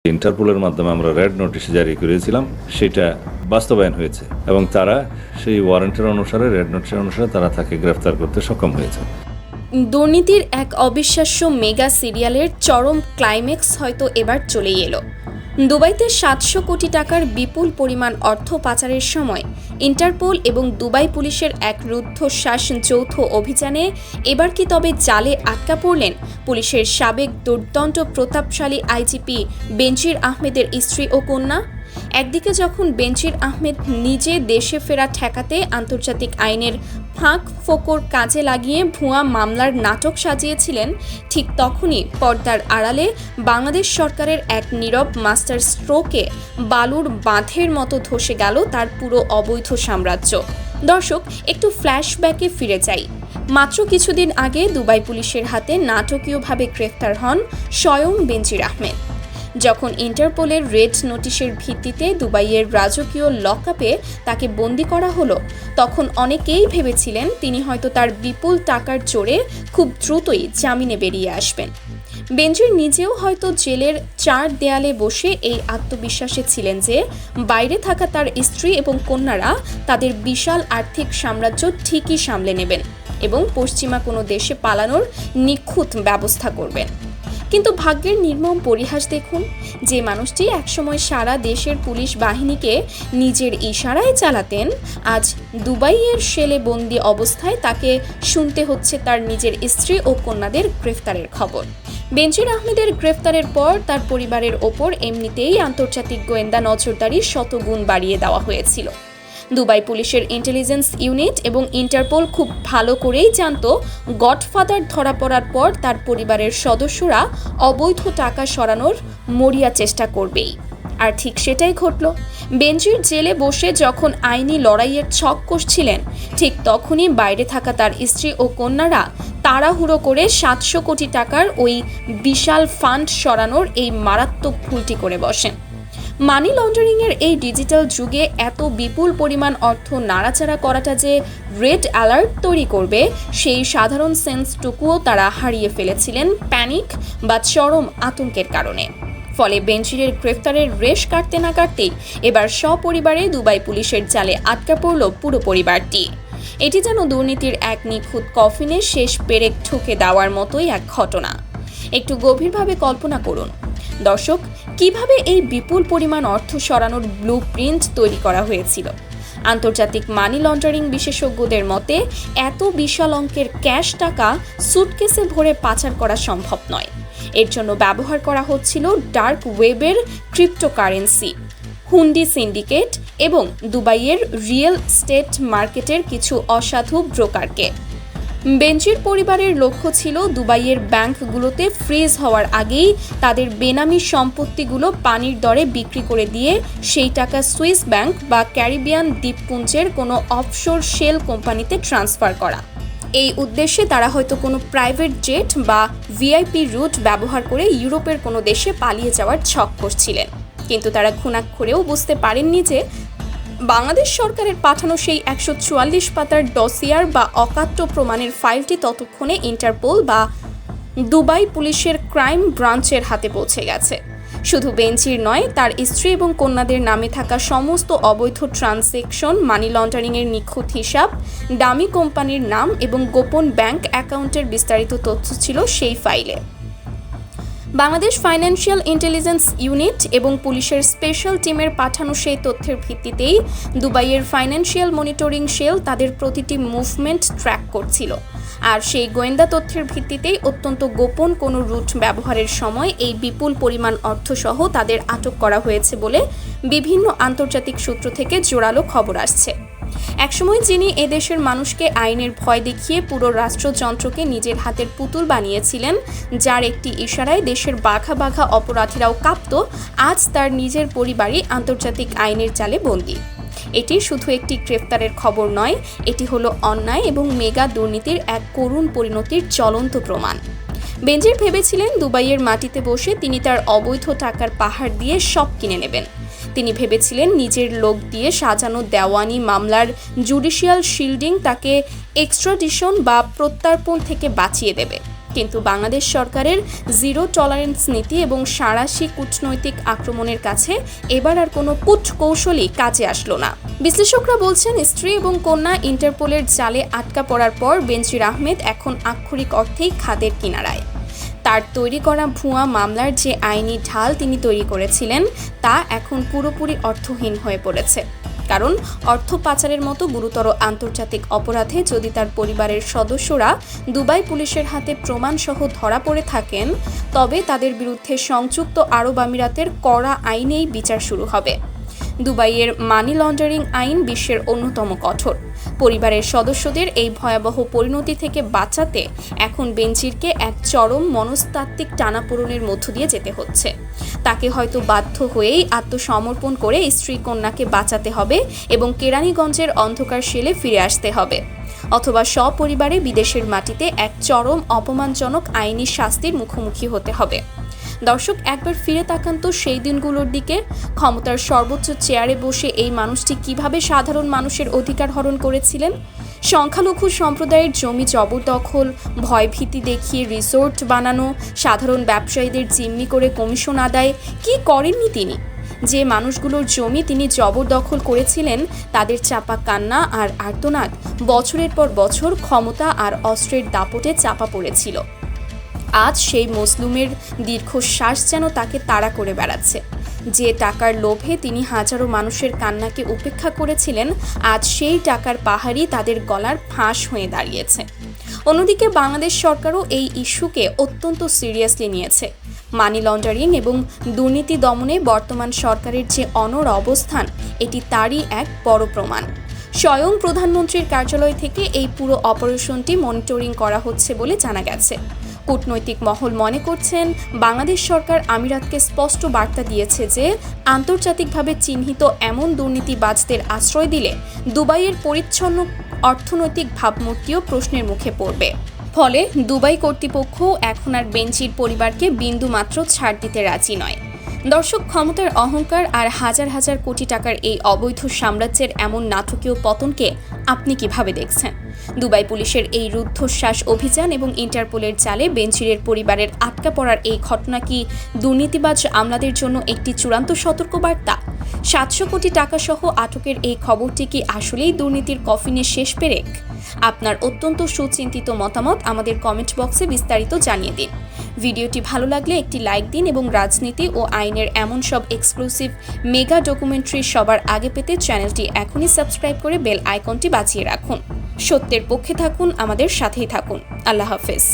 ইন্টারপোলের মাধ্যমে আমরা red notice জারি করেছিলাম, সেটা বাস্তবায়ন হয়েছে এবং তারা সেই ওয়ারেন্টের অনুসারে, রেড নোটিশের অনুসারে তারা তাকে গ্রেফতার করতে সক্ষম হয়েছে। দুর্নীতির এক অবিশ্বাস্য মেগা সিরিয়ালের চরম ক্লাইম্যাক্স হয়তো এবার চলেই এলো। দুবাইতে 700 কোটি টাকার বিপুল পরিমাণ অর্থ পাচারের সময় ইন্টারপোল এবং দুবাই পুলিশের এক রুদ্ধশ্বাস যৌথ অভিযানে এবার কি তবে জালে আটকা পড়লেন পুলিশের সাবেক দুর্দণ্ড প্রতাপশালী আইজিপি বেনজির আহমেদের স্ত্রী ও কন্যা? একদিকে যখন বেনজির আহমেদ নিজে দেশে ফেরা ঠেকাতে আন্তর্জাতিক আইনের ফাঁক ফোকর কাজে লাগিয়ে ভুয়া মামলার নাটক সাজিয়েছিলেন, ঠিক তখনই পর্দার আড়ালে বাংলাদেশ সরকারের এক নীরব মাস্টার স্ট্রোকে বালুর বাঁধের মতো ধসে গেল তার পুরো অবৈধ সাম্রাজ্য। দর্শক, একটু ফ্ল্যাশব্যাকে ফিরে যাই। মাত্র কিছুদিন আগে দুবাই পুলিশের হাতে নাটকীয়ভাবে গ্রেফতার হন স্বয়ং বেনজির আহমেদ। যখন ইন্টারপোলের রেড নোটিশের ভিত্তিতে দুবাইয়ের রাজকীয় লকআপে তাকে বন্দি করা হলো, তখন অনেকেই ভেবেছিলেন তিনি হয়তো তার বিপুল টাকার জোরে খুব দ্রুতই জামিনে বেরিয়ে আসবেন। বেনজির নিজেও হয়তো জেলের চার দেয়ালে বসে এই আত্মবিশ্বাসে ছিলেন যে বাইরে থাকা তার স্ত্রী এবং কন্যারা তাদের বিশাল আর্থিক সাম্রাজ্য ঠিকই সামলে নেবেন এবং পশ্চিমা কোনো দেশে পালানোর নিখুঁত ব্যবস্থা করবেন। কিন্তু ভাগ্যের নির্মম পরিহাস দেখুন, যে মানুষটি একসময় সারা দেশের পুলিশ বাহিনীকে নিজের ইশারায় চালাতেন, আজ দুবাইয়ের সেলে বন্দি অবস্থায় তাকে শুনতে হচ্ছে তার নিজের স্ত্রী ও কন্যাদের গ্রেফতারের খবর। বেনজির আহমেদের গ্রেফতারের পর তার পরিবারের ওপর এমনিতেই আন্তর্জাতিক গোয়েন্দা নজরদারি শতগুণ বাড়িয়ে দেওয়া হয়েছিল। দুবাই পুলিশের ইন্টেলিজেন্স ইউনিট এবং ইন্টারপোল খুব ভালো করেই জানত গডফাদার ধরা পড়ার পর তার পরিবারের সদস্যরা অবৈধ টাকা সরানোর মরিয়া চেষ্টা করবেই। আর ঠিক সেটাই ঘটল। বেনজির জেলে বসে যখন আইনি লড়াইয়ের ছক কষছিলেন, ঠিক তখনই বাইরে থাকা তার স্ত্রী ও কন্যারা তাড়াহুড়ো করে 700 কোটি টাকার ওই বিশাল ফান্ড সরানোর এই মারাত্মক ভুলটি করে বসেন। মানি লন্ডারিংয়ের এই ডিজিটাল যুগে এত বিপুল পরিমাণ অর্থ নাড়াচাড়া করাটা যে রেড অ্যালার্ট তৈরি করবে, সেই সাধারণ সেন্সটুকুও তারা হারিয়ে ফেলেছিলেন প্যানিক বা চরম আতঙ্কের কারণে। ফলে বেনজিরের গ্রেফতারের রেশ কাটতে না কাটতেই এবার সপরিবারে দুবাই পুলিশের জালে আটকা পড়ল পুরো পরিবারটি। এটি যেন দুর্নীতির এক নিখুঁত কফিনে শেষ পেরেক ঠুকে দেওয়ার মতোই এক ঘটনা। একটু গভীরভাবে কল্পনা করুন দর্শক, কিভাবে এই বিপুল পরিমাণ অর্থ সরানোর ব্লুপ্রিন্ট তৈরি করা হয়েছিল। আন্তর্জাতিক মানি লন্ডারিং বিশেষজ্ঞদের মতে এত বিশাল অঙ্কের ক্যাশ টাকা সুটকেসে ভরে পাচার করা সম্ভব নয়। এর জন্য ব্যবহার করা হচ্ছিল ডার্ক ওয়েবের ক্রিপ্টোকারেন্সি, হুন্ডি সিন্ডিকেট এবং দুবাইয়ের রিয়েল স্টেট মার্কেটের কিছু অসাধু ব্রোকারকে। বেনজির পরিবারের লক্ষ্য ছিল দুবাইয়ের ব্যাংকগুলোতে ফ্রিজ হওয়ার আগেই তাদের বেনামি সম্পত্তিগুলো পানির দরে বিক্রি করে দিয়ে সেই টাকা সুইস ব্যাংক বা ক্যারিবিয়ান দ্বীপপুঞ্জের কোনো অফশোর শেল কোম্পানিতে ট্রান্সফার করা। এই উদ্দেশ্যে তারা হয়তো কোনো প্রাইভেট জেট বা ভিআইপি রুট ব্যবহার করে ইউরোপের কোনো দেশে পালিয়ে যাওয়ার ছক করছিলেন। কিন্তু তারা ঘুণাক্ষরেও বুঝতে পারেননি যে বাংলাদেশ সরকারের পাঠানো সেই 144 পাতার ডসিয়ার বা অকাট্য প্রমাণের ফাইলটি ততক্ষণে ইন্টারপোল বা দুবাই পুলিশের ক্রাইম ব্রাঞ্চের হাতে পৌঁছে গেছে। শুধু বেনজির নয়, তার স্ত্রী এবং কন্যাদের নামে থাকা সমস্ত অবৈধ ট্রানজ্যাকশন, মানি লন্ডারিংয়ের নিখুঁত হিসাব, দামি কোম্পানির নাম এবং গোপন ব্যাংক অ্যাকাউন্টের বিস্তারিত তথ্য ছিল সেই ফাইলে। বাংলাদেশ ফাইন্যান্সিয়াল ইন্টেলিজেন্স ইউনিট এবং পুলিশের স্পেশাল টিমের পাঠানো সেই তথ্যের ভিত্তিতেই দুবাইয়ের ফাইন্যান্সিয়াল মনিটরিং সেল তাদের প্রতিটি মুভমেন্ট ট্র্যাক করছিল। আর সেই গোয়েন্দা তথ্যের ভিত্তিতেই অত্যন্ত গোপন কোনো রুট ব্যবহারের সময় এই বিপুল পরিমাণ অর্থসহ তাদের আটক করা হয়েছে বলে বিভিন্ন আন্তর্জাতিক সূত্র থেকে জোরালো খবর আসছে। একসময় যিনি এদেশের মানুষকে আইনের ভয় দেখিয়ে পুরো রাষ্ট্রযন্ত্রকে নিজের হাতের পুতুল বানিয়েছিলেন, যার একটি ইশারায় দেশের বাঘা বাঘা অপরাধীরাও কাঁপত, আজ তার নিজের পরিবারই আন্তর্জাতিক আইনের জালে বন্দী। এটি শুধু একটি গ্রেফতারের খবর নয়, এটি হলো অন্যায় এবং মেগা দুর্নীতির এক করুণ পরিণতির জ্বলন্ত প্রমাণ। বেনজির ভেবেছিলেন দুবাইয়ের মাটিতে বসে তিনি তার অবৈধ টাকার পাহাড় দিয়ে সব কিনে নেবেন। তিনি ভেবেছিলেন নিজের লোক দিয়ে সাজানো দেওয়ানি মামলার জুডিশিয়াল শিল্ডিং তাকে এক্সট্রাডিশন বা প্রত্যর্পণ থেকে বাঁচিয়ে দেবে। কিন্তু বাংলাদেশ সরকারের জিরো টলারেন্স নীতি এবং সাঁড়াশি কূটনৈতিক আক্রমণের কাছে এবার আর কোনো কূটকৌশলই কাজে আসলো না। বিশ্লেষকরা বলছেন, স্ত্রী এবং কন্যা ইন্টারপোলের জালে আটকা পড়ার পর বেনজির আহমেদ এখন আক্ষরিক অর্থেই খাদের কিনারায়। তার তৈরি করা ভুয়া মামলার যে আইনি ঢাল তিনি তৈরি করেছিলেন তা এখন পুরোপুরি অর্থহীন হয়ে পড়েছে। কারণ অর্থ পাচারের মতো গুরুতর আন্তর্জাতিক অপরাধে যদি তার পরিবারের সদস্যরা দুবাই পুলিশের হাতে প্রমাণসহ ধরা পড়ে থাকেন, তবে তাদের বিরুদ্ধে সংযুক্ত আরব আমিরাতের কড়া আইনেই বিচার শুরু হবে। দুবাইয়ের মানি লন্ডারিং আইন বিশ্বের অন্যতম কঠোর। পরিবারের সদস্যদের এই ভয়াবহ পরিণতি থেকে বাঁচাতে এখন বেনজিরকে এক চরম মনস্তাত্ত্বিক টানাপোড়েনের মধ্য দিয়ে যেতে হচ্ছে। তাকে হয়তো বাধ্য হয়েই আত্মসমর্পণ করে স্ত্রী কন্যাকে বাঁচাতে হবে এবং কেরানীগঞ্জের অন্ধকার শেলে ফিরে আসতে হবে, অথবা সপরিবারে বিদেশের মাটিতে এক চরম অপমানজনক আইনি শাস্তির মুখোমুখি হতে হবে। দর্শক, একবার ফিরে তাকান তো সেই দিনগুলোর দিকে। ক্ষমতার সর্বোচ্চ চেয়ারে বসে এই মানুষটি কিভাবে সাধারণ মানুষের অধিকার হরণ করেছিলেন। সংখ্যালঘু সম্প্রদায়ের জমি জবরদখল, ভয়ভীতি দেখিয়ে রিসোর্ট বানানো, সাধারণ ব্যবসায়ীদের জিম্মি করে কমিশন আদায়, কি করেননি তিনি? যে মানুষগুলোর জমি তিনি জবরদখল করেছিলেন তাদের চাপা কান্না আর আর্তনাদ বছরের পর বছর ক্ষমতা আর অস্ত্রের দাপটে চাপা পড়েছিল। আজ সেই মজলুমের দীর্ঘশ্বাস যেন তাকে তাড়া করে বেড়াচ্ছে। যে টাকার লোভে তিনি হাজারো মানুষের কান্নাকে উপেক্ষা করেছিলেন, আজ সেই টাকার পাহাড়ই তাদের গলার ফাঁস হয়ে দাঁড়িয়েছে। অন্যদিকে বাংলাদেশ সরকারও এই ইস্যুকে অত্যন্ত সিরিয়াসলি নিয়েছে। মানি লন্ডারিং এবং দুর্নীতি দমনে বর্তমান সরকারের যে অনড় অবস্থান, এটি তারই এক বড় প্রমাণ। স্বয়ং প্রধানমন্ত্রীর কার্যালয় থেকে এই পুরো অপারেশনটি মনিটরিং করা হচ্ছে বলে জানা গেছে। কূটনৈতিক মহল মনে করছেন, বাংলাদেশ সরকার আমিরাতকে স্পষ্ট বার্তা দিয়েছে যে আন্তর্জাতিকভাবে চিহ্নিত এমন দুর্নীতিবাজদের আশ্রয় দিলে দুবাইয়ের পরিচ্ছন্ন অর্থনৈতিক ভাবমূর্তিও প্রশ্নের মুখে পড়বে। ফলে দুবাই কর্তৃপক্ষ এখন আর বেনজির পরিবারকে বিন্দুমাত্র ছাড় দিতে রাজি নয়। দর্শক, ক্ষমতার অহংকার আর হাজার হাজার কোটি টাকার এই অবৈধ সাম্রাজ্যের এমন নাটকীয় পতনকে আপনি কিভাবে দেখছেন? দুবাই পুলিশের এই রুদ্ধশ্বাস অভিযান এবং ইন্টারপোলের জালে বেনজিরের পরিবারের আটকা পড়ার এই ঘটনা কি দুর্নীতিবাজ আমলাদের জন্য একটি চূড়ান্ত সতর্কবার্তা? 700 কোটি টাকা সহ আটকের এই খবরটি কি আসলেই দুর্নীতির কফিনের শেষ পেরেক? আপনার অত্যন্ত সুচিন্তিত মতামত আমাদের কমেন্ট বক্সে বিস্তারিত জানিয়ে দিন। ভিডিওটি ভালো লাগলে একটি লাইক দিন এবং রাজনীতি ও আইনের এমন সব এক্সক্লুসিভ মেগা ডকুমেন্টারি সবার আগে পেতে চ্যানেলটি এখনই সাবস্ক্রাইব করে বেল আইকনটি বাজিয়ে রাখুন। সত্যের পক্ষে থাকুন, আমাদের সাথেই থাকুন। আল্লাহ হাফেজ।